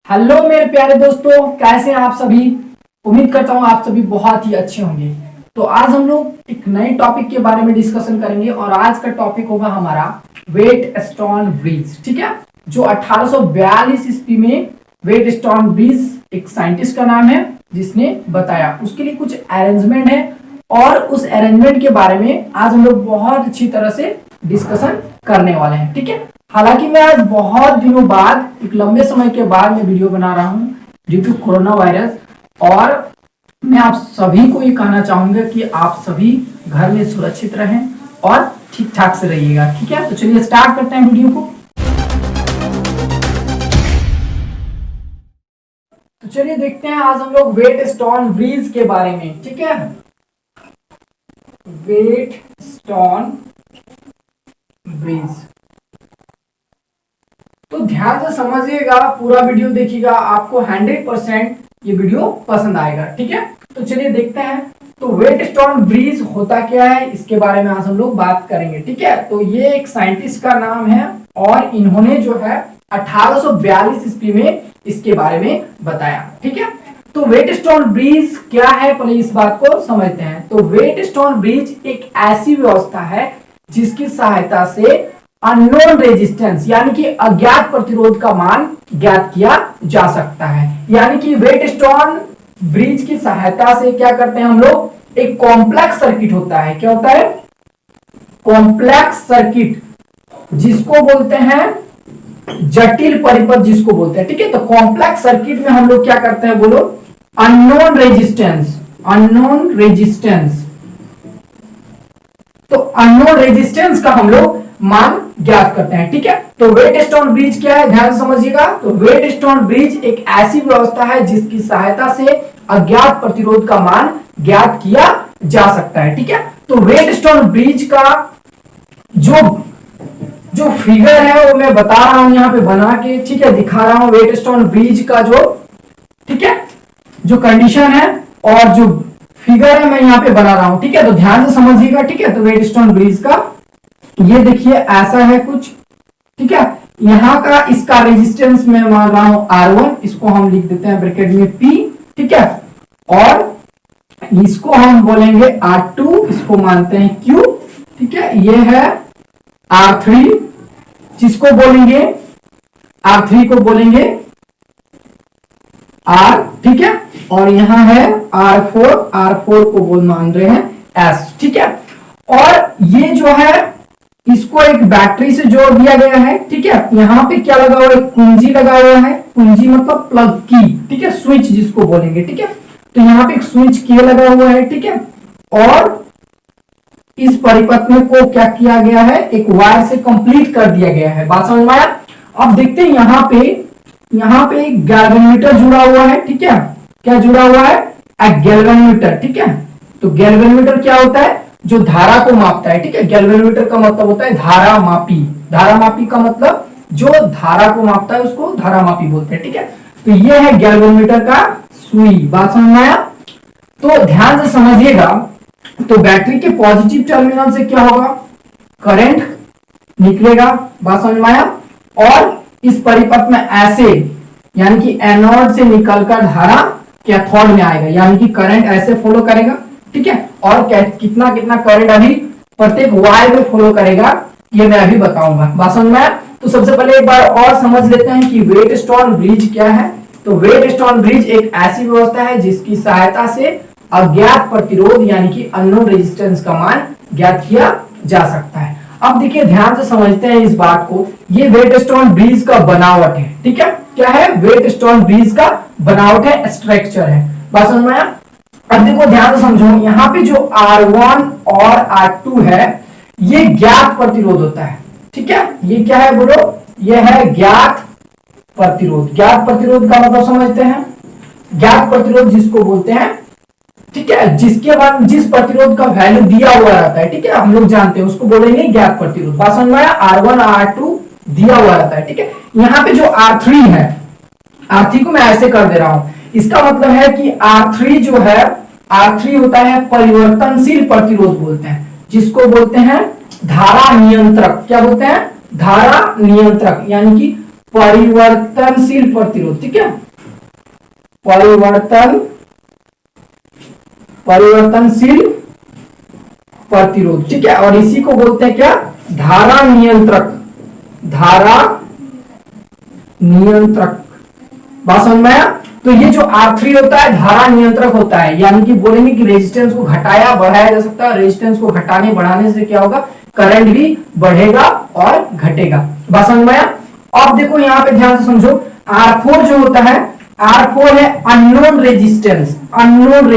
Hello मेरे प्यारे दोस्तों, कैसे हैं आप सभी। उम्मीद करता हूं आप सभी बहुत ही अच्छे होंगे। तो आज हम लोग एक नए टॉपिक के बारे में डिस्कशन करेंगे और आज का टॉपिक होगा हमारा वेट स्टोन ब्रिज। ठीक है, जो 1842 ईस्वी में वेट स्टोन ब्रिज एक साइंटिस्ट का नाम है जिसने बताया, उसके लिए कुछ अरेंजमेंट है और उस अरेंजमेंट के बारे में आज हम लोग बहुत अच्छी तरह से डिस्कशन करने वाले हैं। ठीक है, हालांकि मैं आज बहुत दिनों बाद, एक लंबे समय के बाद मैं वीडियो बना रहा हूं ड्यू टू कोरोना वायरस, और मैं आप सभी को ये कहना चाहूंगा कि आप सभी घर में सुरक्षित रहें और ठीक ठाक से रहिएगा। ठीक है, तो चलिए स्टार्ट करते हैं वीडियो को। तो चलिए देखते हैं आज हम लोग वेट स्टोन ब्रिज के बारे में। ठीक है, वेट स्टोन ब्रिज, तो ध्यान से समझिएगा, पूरा वीडियो देखिएगा, आपको 100% ये वीडियो पसंद आएगा। ठीक है, तो चलिए देखते हैं। तो वेट स्टोन ब्रिज होता क्या है, इसके बारे में आज हम लोग बात करेंगे। ठीक है, तो ये एक साइंटिस्ट का नाम है और इन्होंने जो है 1842 ईस्वी में इसके बारे में बताया। ठीक है, तो वेट स्टोन ब्रिज क्या है, पहले इस बात को समझते हैं। तो वेट स्टोन ब्रिज एक ऐसी व्यवस्था है जिसकी सहायता से अननोन रेजिस्टेंस यानी कि अज्ञात प्रतिरोध का मान ज्ञात किया जा सकता है। यानी कि वेट स्टोन ब्रिज की सहायता से क्या करते हैं हम लोग, एक कॉम्प्लेक्स सर्किट होता है। क्या होता है? कॉम्प्लेक्स सर्किट, जिसको बोलते हैं जटिल परिपथ जिसको बोलते हैं। ठीक है, तो कॉम्प्लेक्स सर्किट में हम लोग क्या करते हैं, बोलो, अननोन रेजिस्टेंस, अननोन रेजिस्टेंस। तो अननोन रेजिस्टेंस का हम लोग मान ज्ञात करते हैं। ठीक है, तो वेट स्टोन ब्रिज क्या है, ध्यान से समझिएगा। तो वेट स्टोन ब्रिज एक ऐसी व्यवस्था है जिसकी सहायता से अज्ञात प्रतिरोध का मान ज्ञात किया जा सकता है। ठीक है, तो वेट स्टोन ब्रिज का जो फिगर है वो मैं बता रहा हूं यहां पे बना के, ठीक है, दिखा रहा हूं वेट स्टोन ब्रिज का जो, ठीक है, जो कंडीशन है और जो फिगर है मैं यहां पे बना रहा हूं। ठीक है, तो ध्यान से समझिएगा। ठीक है, तो वेट स्टोन ब्रिज का ये देखिए ऐसा है कुछ। ठीक है, यहां का इसका रेजिस्टेंस मैं मान रहा हूं R1, इसको हम लिख देते हैं ब्रैकेट में P। ठीक है, और इसको हम बोलेंगे R2, इसको मानते हैं Q। ठीक है, ये है R3, जिसको बोलेंगे R3 को बोलेंगे R। ठीक है, और यहां है R4, R4 को बोल मान रहे हैं S। ठीक है, और ये जो है इसको एक बैटरी से जोड़ दिया गया है। ठीक है, यहां पे क्या लगा हुआ है, कुंजी लगा हुआ है। कुंजी मतलब प्लग की। ठीक है, स्विच जिसको बोलेंगे। ठीक है, तो यहाँ पे एक स्विच की लगा हुआ है। ठीक है, और इस परिपथ में को क्या किया गया है, एक वायर से कंप्लीट कर दिया गया है। बात समझ में आया? अब देखते हैं यहाँ पे एक गैल्वेनोमीटर जुड़ा हुआ है। ठीक है, क्या जुड़ा हुआ है, एक गैल्वेनोमीटर। ठीक है, तो गैल्वेनोमीटर क्या होता है, जो धारा को मापता है। ठीक है, गैल्वेनोमीटर का मतलब होता है धारा मापी। धारा मापी का मतलब जो धारा को मापता है उसको धारा मापी बोलते हैं। ठीक है, तो ये है गैल्वेनोमीटर का सुई। बात समझ में आया? तो ध्यान से समझिएगा। तो बैटरी के पॉजिटिव टर्मिनल से क्या होगा, करंट निकलेगा। बात समझ में आया? और इस परिपथ में ऐसे, यानी कि एनोड से निकलकर धारा कैथोड में आएगा, यानी कि करंट ऐसे फॉलो करेगा। ठीक है, और कितना कितना करंट अभी प्रत्येक वायर में फॉलो करेगा ये मैं अभी बताऊंगा। बात समझ में आया? तो सबसे पहले एक बार और समझ लेते हैं कि वेट स्टोन ब्रिज क्या है। तो वेट स्टोन ब्रिज एक ऐसी व्यवस्था है जिसकी सहायता से अज्ञात प्रतिरोध यानी कि अननोन रेजिस्टेंस का मान ज्ञात किया जा सकता है। अब देखिए, ध्यान से समझते हैं इस बात को। ये वेट स्टोन ब्रिज का बनावट है। ठीक है, क्या है, वेट स्टोन ब्रिज का बनावट है, स्ट्रक्चर है। बात समझ में आया? अब देखो, ध्यान से समझो, यहाँ पे जो R1 और R2 है ये ज्ञात प्रतिरोध होता है। ठीक है, ये क्या है बोलो, ये है ज्ञात प्रतिरोध। ज्ञात प्रतिरोध का मतलब समझते हैं, ज्ञात प्रतिरोध जिसको बोलते हैं, ठीक है, जिसके बाद जिस प्रतिरोध का वैल्यू दिया हुआ रहता है। ठीक है, हम लोग जानते हैं उसको बोलेंगे ज्ञात प्रतिरोध। बात समझ में आया? R1 R2 दिया हुआ रहता है। ठीक है, यहाँ पे जो R3 है, R3 को मैं ऐसे कर दे रहा हूं, इसका मतलब है कि R3 जो है, R3 होता है परिवर्तनशील प्रतिरोध बोलते हैं, जिसको बोलते हैं धारा नियंत्रक। क्या बोलते हैं? धारा नियंत्रक, यानी कि परिवर्तनशील प्रतिरोध, ठीक है, परिवर्तनशील प्रतिरोध, ठीक है। और इसी को बोलते हैं क्या, धारा नियंत्रक, बात समझ में आया। तो ये जो R3 होता है धारा नियंत्रक होता है, यानी कि बोलेंगे कि रेजिस्टेंस को घटाया बढ़ाया जा सकता है, रेजिस्टेंस को घटाने बढ़ाने से क्या होगा, करंट भी बढ़ेगा और घटेगा। बात समझ में आया। अब देखो यहाँ पे ध्यान से समझो, R4 जो होता है, R4 है अननोन रेजिस्टेंस, अननोन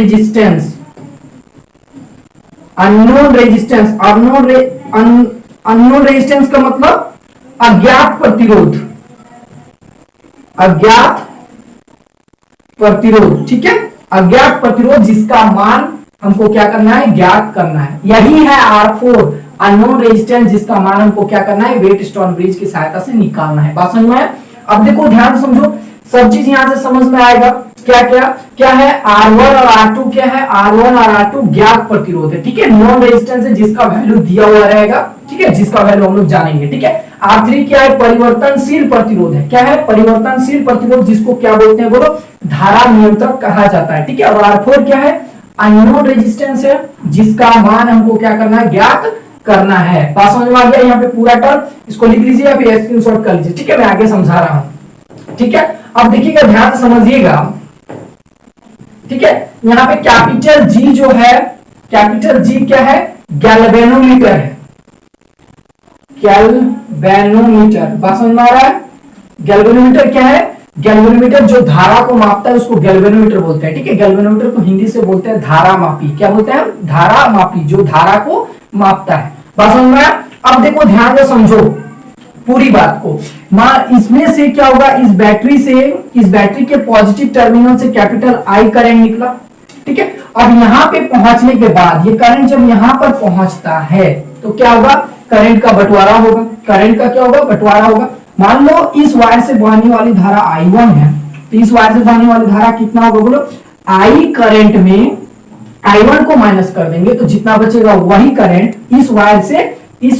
रेजिस्टेंस का मतलब अज्ञात प्रतिरोध, ठीक है, अज्ञात प्रतिरोध जिसका मान हमको क्या करना है, ज्ञात करना है। यही है R4 अननोन रेजिस्टेंस जिसका मान हमको क्या करना है, वेटस्टोन ब्रिज की सहायता से निकालना है। बात समझ में आया। अब देखो ध्यान से समझो, सब चीज यहां से समझ में आएगा। क्या है R1 और R2, क्या है R1 और R2 ज्ञात प्रतिरोध है, ठीक है, नॉन रेजिस्टेंस है जिसका वैल्यू दिया हुआ रहेगा, ठीक है, जिसका वैल्यू हम लोग जानेंगे, ठीक है। R3 क्या है, परिवर्तनशील प्रतिरोध है, क्या है, परिवर्तनशील प्रतिरोध, जिसको क्या बोलते हैं बोलो, धारा नियंत्रक कहा जाता है, ठीक है। और R4 क्या है, अननोन रेजिस्टेंस है जिसका मान हमको क्या करना है, ज्ञात करना है। बात समझ में आ गया। यहाँ पे पूरा टर्म इसको लिख लीजिए या फिर स्क्रीनशॉट कर लीजिए, ठीक है, मैं आगे समझा रहा हूं, ठीक है। अब देखिएगा, ध्यान से समझिएगा, ठीक है। यहाँ पे कैपिटल G जो है, कैपिटल G क्या है, गैल्वेनोमीटर है, गैल्वेनोमीटर। बात समझ में आ रहा है। गैल्वेनोमीटर क्या है, गैल्वेनोमीटर जो धारा को मापता है उसको गैल्वेनोमीटर बोलते हैं, ठीक है। गैल्वेनोमीटर को हिंदी से बोलते हैं धारा मापी, क्या बोलते हैं, धारा मापी, जो धारा को मापता है। बात समझ में आया। अब देखो ध्यान से समझो पूरी बात को। इसमें से क्या होगा, इस बैटरी के पॉजिटिव टर्मिनल से कैपिटल I करंट निकला, ठीक है। अब यहाँ पे पहुंचने के बाद ये करंट जब यहाँ पर पहुंचता है तो क्या होगा, करंट का बंटवारा होगा, करंट का क्या होगा, बंटवारा होगा। मान लो इस वायर से बहने वाली धारा I1 है, तो इस वायर से बहने वाली धारा कितना होगा बोलो, I करंट में I1 को माइनस कर देंगे तो जितना बचेगा वही करंट इस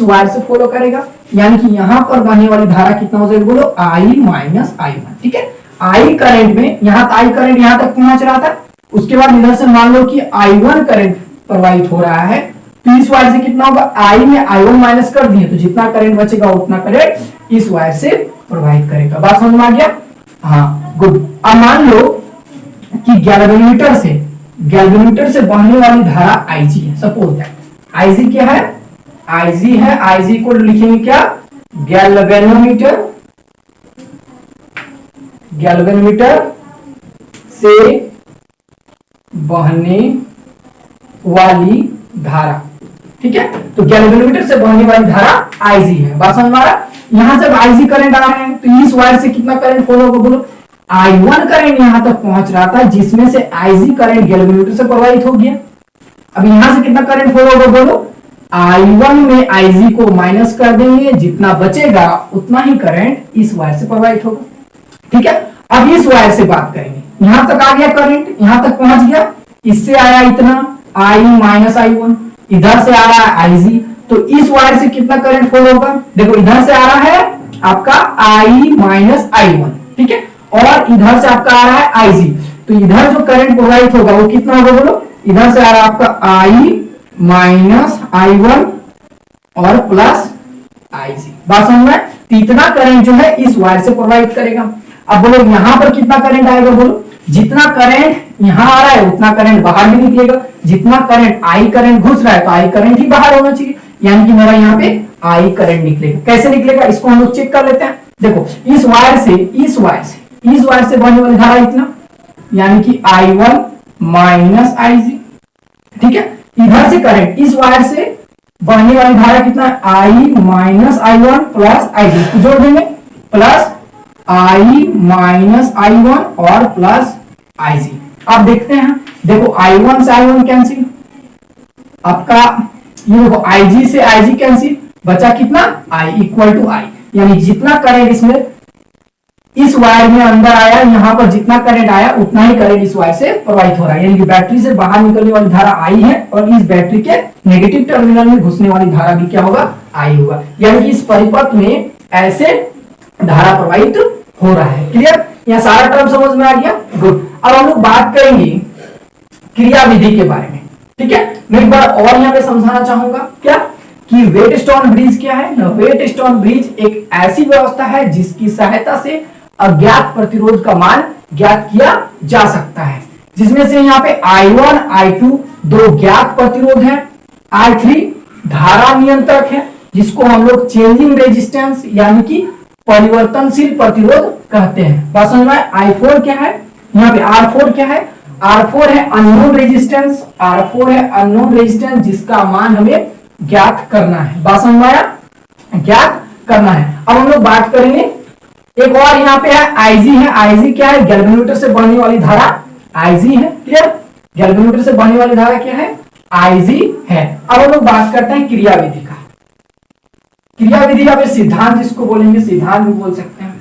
वायर से फॉलो करेगा, यानी कि यहां पर बहने वाली धारा कितना हो जाएगा बोलो, I माइनस I1, ठीक है। I करंट में यहां I करंट यहां तक पहुंच रहा था, उसके बाद इधर से मान लो कि I1 करंट प्रवाहित हो रहा है, तो इस वायर से कितना होगा, I में I1 माइनस कर दिए तो जितना करंट बचेगा उतना करंट इस वायर से प्रवाहित करेगा। बात समझ में आ गया। हाँ गुड। अब मान लो कि गैल्वेनोमीटर से बहने वाली धारा Ig है, सपोज दैट Ig क्या है, Ig है, Ig को लिखेंगे क्या, गैल्वेनोमीटर से बहने वाली धारा, ठीक है। तो गैल्वेनोमीटर से बहने वाली धारा Ig है। बात समझ में आ रहा। यहां से Ig करंट आ रहे हैं तो इस वायर से कितना करंट फ्लो होगा बोलो, I1 करंट यहां तक पहुंच रहा था जिसमें से Ig करंट गैल्वेनोमीटर से प्रवाहित हो गया। अब यहां से कितना करंट फ्लो होगा बोलो, I1 में Ig को माइनस कर देंगे, जितना बचेगा उतना ही करंट इस वायर से प्रवाहित होगा, ठीक है। अब इस वायर से बात करेंगे, यहां तक आ गया करंट, यहां तक पहुंच गया, इससे आया इतना I माइनस I1, इधर से आ रहा है Ig, तो इस वायर से कितना करंट फ्लो होगा, देखो इधर से आ रहा है आपका I माइनस I1, ठीक है, और इधर से आपका आ रहा है Ig, तो इधर जो करंट प्रवाहित होगा वो कितना होगा बोलो, इधर से आ रहा है आपका I माइनस I1 और प्लस Ig। बात समझ में। तो इतना करंट जो है इस वायर से प्रवाहित करेगा। अब बोलो यहां पर कितना करंट आएगा बोलो, जितना करंट यहां आ रहा है उतना करंट बाहर भी निकलेगा, जितना करंट I करंट घुस रहा है तो I करंट ही बाहर होना चाहिए, यानी कि मेरा यहाँ पे I करंट निकलेगा। कैसे निकलेगा इसको हम लोग चेक कर लेते हैं। देखो इस वायर से बहने वाली धारा इतना, यानी कि I1 माइनस Ig, ठीक है। इधर से करंट इस वायर से बहने वाली धारा कितना है, I minus I1 plus Ig, जोड़ देंगे, प्लस I माइनस I1 और प्लस Ig। अब देखते हैं, देखो I1 से I1 कैंसिल, आपका ये देखो Ig से Ig कैंसिल, बचा कितना I इक्वल टू I, यानी जितना करंट इसमें इस वायर में अंदर आया, यहां पर जितना करंट आया उतना ही करंट इस वायर से प्रवाहित हो रहा है, यानी कि बैटरी से बाहर निकलने वाली धारा I है और इस बैटरी के नेगेटिव टर्मिनल में घुसने वाली धारा भी क्या होगा, I होगा। यानी कि इस परिपथ में ऐसे धारा प्रवाहित हो रहा है। क्लियर, यह सारा टर्म समझ में आ गया। गुड। अब हम लोग बात करेंगे क्रिया विधि के बारे में। ठीक है, मैं एक बार और यहाँ पे समझाना चाहूंगा क्या कि वेटस्टोन ब्रिज क्या है। वेटस्टोन ब्रिज एक ऐसी व्यवस्था है जिसकी सहायता से अज्ञात प्रतिरोध का मान ज्ञात किया जा सकता है, जिसमें से यहाँ पे I1 I2 दो ज्ञात प्रतिरोध है, I3 धारा नियंत्रक है जिसको हम लोग चेंजिंग रेजिस्टेंस यानी कि परिवर्तनशील प्रतिरोध कहते हैं। बात समझ में? I4 क्या है, यहाँ पे R4 क्या है, R4 है अननोन रेजिस्टेंस, R4 है अननोन रेजिस्टेंस जिसका मान हमें ज्ञात करना है। बात समझ में आया? ज्ञात करना है। अब हम लोग बात करेंगे एक और यहाँ पे है Ig है। Ig क्या है, गैल्वेनोमीटर से बहने वाली धारा Ig है। क्लियर, गैल्वेनोमीटर से बहने वाली धारा क्या है, Ig है। अब हम लोग बात करते हैं क्रिया विधि का। क्रिया विधि या फिर सिद्धांत जिसको बोलेंगे, सिद्धांत भी बोल सकते हैं,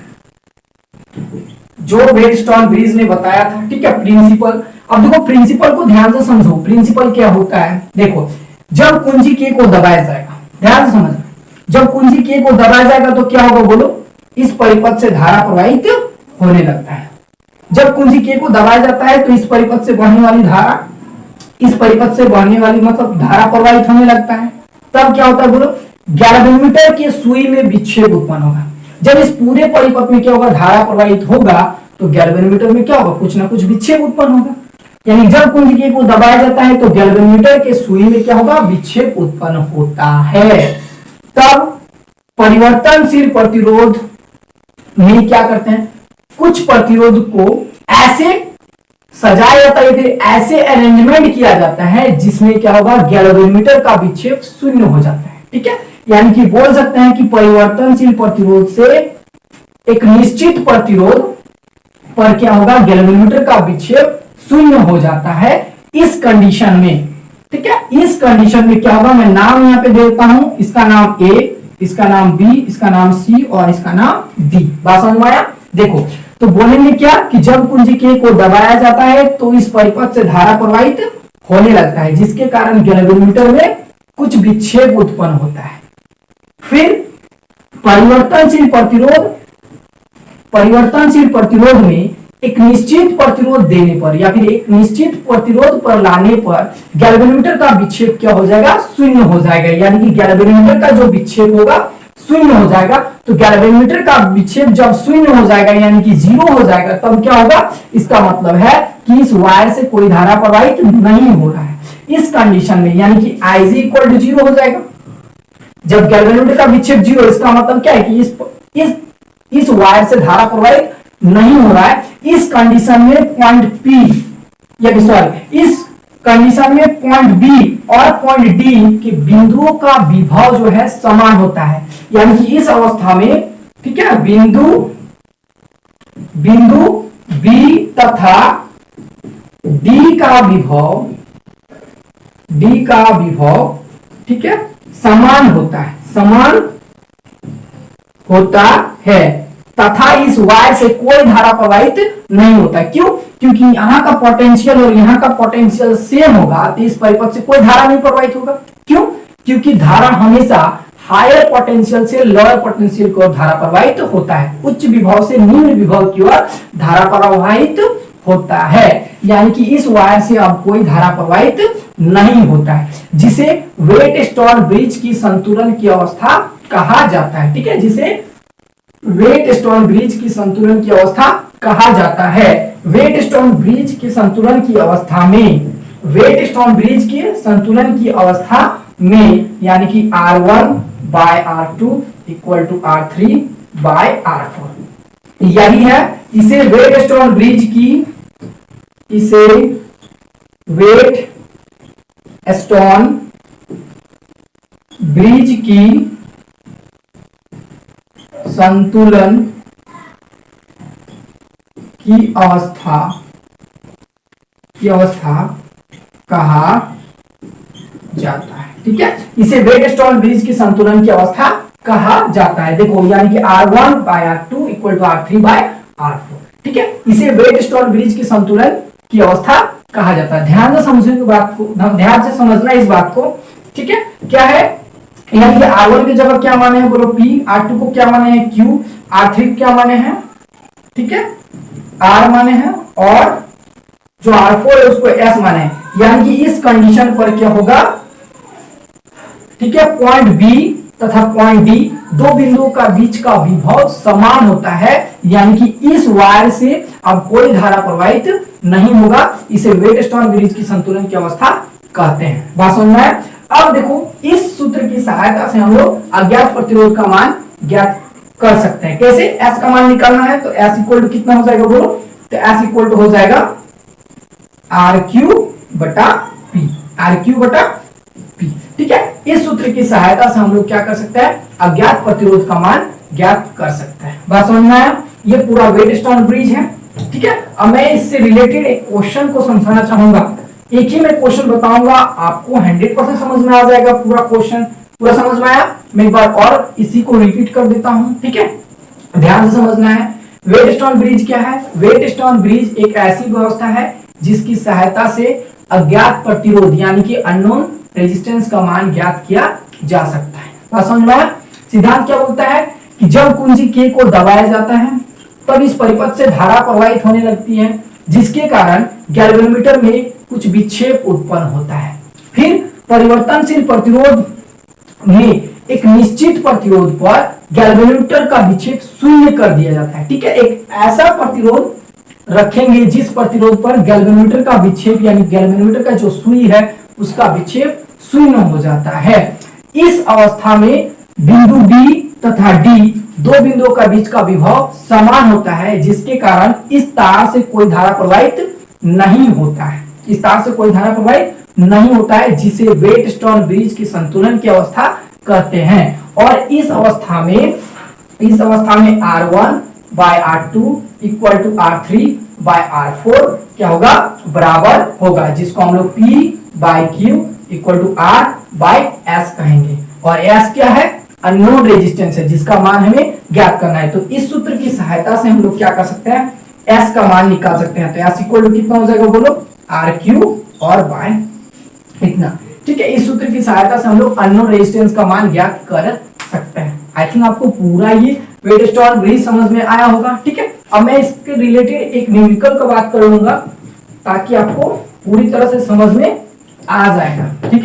जो वेटस्टोन ब्रिज ने बताया था। ठीक है, प्रिंसिपल। अब देखो प्रिंसिपल को ध्यान से समझो। प्रिंसिपल क्या होता है, देखो जब कुंजी के को दबाया जाएगा, ध्यान से समझना, जब कुंजी के को दबाया जाएगा तो क्या होगा बोलो, इस परिपथ से धारा प्रवाहित होने लगता है। जब कुंजी के को दबाया जाता है तो इस परिपथ से बहने वाली धारा, इस परिपथ से बहने वाली मतलब धारा प्रवाहित होने लगता है। तब क्या होता है बोलो, गैल्वेनोमीटर के सुई में विक्षेप उत्पन्न होगा। जब इस पूरे परिपथ में क्या होगा, धारा प्रवाहित होगा तो गैल्वेनोमीटर में क्या होगा, कुछ ना कुछ विक्षेप उत्पन्न होगा। यानी जब कुंजी के को दबाया जाता है तो गैल्वेनोमीटर के सुई में क्या होगा, विक्षेप उत्पन्न होता है। तब परिवर्तनशील प्रतिरोध में क्या करते हैं, कुछ प्रतिरोध को ऐसे सजाया जाता है, फिर ऐसे अरेंजमेंट किया जाता है जिसमें क्या होगा, गैल्वेनोमीटर का विक्षेप शून्य हो जाता है। ठीक है, यानी कि बोल सकते हैं कि परिवर्तनशील प्रतिरोध से एक निश्चित प्रतिरोध पर क्या होगा, गैल्वेनोमीटर का विक्षेप शून्य हो जाता है इस कंडीशन में। ठीक है, इस कंडीशन में क्या होगा, मैं नाम यहाँ पे देता हूं, इसका नाम A, इसका नाम B, इसका नाम C और इसका नाम D। बात समझ में आया? देखो तो बोलेंगे क्या कि जब कुंजी के को दबाया जाता है तो इस परिपथ से धारा प्रवाहित होने लगता है जिसके कारण गैल्वेनोमीटर में कुछ विक्षेप उत्पन्न होता है। फिर परिवर्तनशील प्रतिरोध में एक निश्चित प्रतिरोध देने पर या फिर एक निश्चित प्रतिरोध पर लाने पर गैल्वेनोमीटर का विक्षेप क्या हो जाएगा, शून्य हो जाएगा। यानी कि गैल्वेनोमीटर का जो विक्षेप होगा शून्य हो जाएगा। तो गैल्वेनोमीटर का विक्षेप जब शून्य हो जाएगा यानी कि जीरो हो जाएगा, तब क्या होगा, इसका मतलब है कि इस वायर से कोई धारा प्रवाहित नहीं हो रहा है। इस कंडीशन में यानी कि Ig इक्वल टू जीरो हो जाएगा। जब गैल्वेनोमीटर का विक्षेप जीरो, इसका मतलब क्या है कि इस वायर से धारा प्रवाहित नहीं हो रहा है। इस कंडीशन में पॉइंट P या सॉरी इस कंडीशन में पॉइंट B और पॉइंट D के बिंदुओं का विभव जो है समान होता है। यानी कि इस अवस्था में, ठीक है, बिंदु B तथा D का विभव ठीक है समान होता है तथा इस वायर से कोई धारा प्रवाहित नहीं होता। क्यों? क्योंकि यहाँ का पोटेंशियल और यहाँ का पोटेंशियल सेम होगा तो इस परिपथ से कोई धारा नहीं प्रवाहित होगा। क्यों? क्योंकि धारा हमेशा हायर पोटेंशियल से लोअर पोटेंशियल की ओर धारा प्रवाहित होता है, उच्च विभव से निम्न विभव की ओर धारा प्रवाहित होता है। यानी कि इस वायर से अब कोई धारा प्रवाहित नहीं होता है, जिसे वेटस्टोन ब्रिज की संतुलन की अवस्था कहा जाता है। ठीक है, जिसे वेटस्टोन ब्रिज की संतुलन की अवस्था कहा जाता है। वेटस्टोन ब्रिज की संतुलन की अवस्था में यानी कि R1 by R2 equal to R3 by R4 यही है। इसे वेटस्टोन ब्रिज की संतुलन की अवस्था कहा जाता है। ठीक है, इसे वेटस्टोन ब्रिज की संतुलन की अवस्था कहा जाता है। देखो यानी कि R1 by R2 equal to R3 by R4। ठीक है, इसे वेटस्टोन ब्रिज की संतुलन की अवस्था कहा जाता है। ध्यान से समझना इस बात को। ठीक है, क्या है यानी कि R1 की जगह क्या माने हैं बोलो P, R2 को क्या माने हैं Q, R3 क्या माने हैं, ठीक है, R माने हैं, और जो R4 है उसको S माने हैं। यानी कि इस कंडीशन पर क्या होगा, ठीक है, पॉइंट बी तथा पॉइंट डी, दो बिंदुओं का बीच का विभव समान होता है, यानी कि इस वायर से अब कोई धारा प्रवाहित नहीं होगा। इसे वेटस्टोन ब्रिज की संतुलन की अवस्था कहते हैं। बात समझ में आया? अब देखो, इस सूत्र की सहायता से हम लोग अज्ञात प्रतिरोध का मान ज्ञात कर सकते हैं। कैसे? एस का मान निकालना है, तो एस इक्वल टू कितना हो जाएगा बोलो, तो एस इक्वल टू हो जाएगा आर क्यू बटा पी, आर क्यू बटा पी, ठीक है। इस सूत्र की सहायता से हम लोग क्या कर सकते हैं, अज्ञात प्रतिरोध का मान ज्ञात कर सकते हैं। बात समझ में आया? ये पूरा वेटस्टोन ब्रिज है, ठीक है। अब मैं इससे रिलेटेड एक क्वेश्चन को समझाना चाहूंगा। एक ही मैं क्वेश्चन बताऊंगा, आपको 100% समझ में आ जाएगा पूरा क्वेश्चन। पूरा समझ में आया? मैं एक बार और इसी को रिपीट कर देता हूं, ठीक है, ध्यान से समझना है। वेटस्टोन ब्रिज क्या है? वेटस्टोन ब्रिज एक ऐसी व्यवस्था है जिसकी सहायता से अज्ञात प्रतिरोध यानी कि अननोन रेजिस्टेंस का मान ज्ञात किया जा सकता है। बात समझ में आया? सिद्धांत क्या बोलता है कि जब कुंजी K को दबाया जाता है तब इस परिपथ से धारा प्रवाहित होने लगती है, जिसके कारण गैल्वेनोमीटर में कुछ विक्षेप उत्पन्न होता है। फिर परिवर्तनशील प्रतिरोध में एक निश्चित प्रतिरोध पर गैल्वेनोमीटर का विक्षेप शून्य कर दिया जाता है, ठीक है। एक ऐसा प्रतिरोध रखेंगे जिस प्रतिरोध पर गैल्वेनोमीटर का विक्षेप यानी गैल्वेनोमीटर का जो सुई है उसका विक्षेप शून्य हो जाता है। इस अवस्था में बिंदु बी तथा डी, दो बिंदुओं का बीच का विभव समान होता है, जिसके कारण इस तार से कोई धारा प्रवाहित नहीं होता है। इस तार से कोई धारा प्रवाहित नहीं होता है, जिसे वेटस्टोन ब्रिज की संतुलन की अवस्था कहते हैं। और इस अवस्था में R1 bye R2 equal to R3 bye R4 क्या होगा, बराबर होगा, जिसको हम लोग P by Q equal to R by S कहेंगे। और S क्या है? अननोन रेजिस्टेंस है, जिसका मान हमें ज्ञात करना है। तो इस सूत्र की सहायता से हम लोग क्या कर सकते हैं, S का मान निकाल सकते हैं। तो S इक्वल टू कितना हो जाएगा बोलो, RQ और बाय इतना, ठीक है। इस सूत्र की सहायता से हम लोग अननोन रेजिस्टेंस का मान ज्ञात कर सकते हैं। आई थिंक आपको पूरा ये वेटस्टोन ब्रिज समझ में आया होगा, ठीक है। अब मैं इसके रिलेटेड एक न्यूमेरिकल का बात करूंगा ताकि आपको पूरी तरह से समझ में आ जाएगा, ठीक है।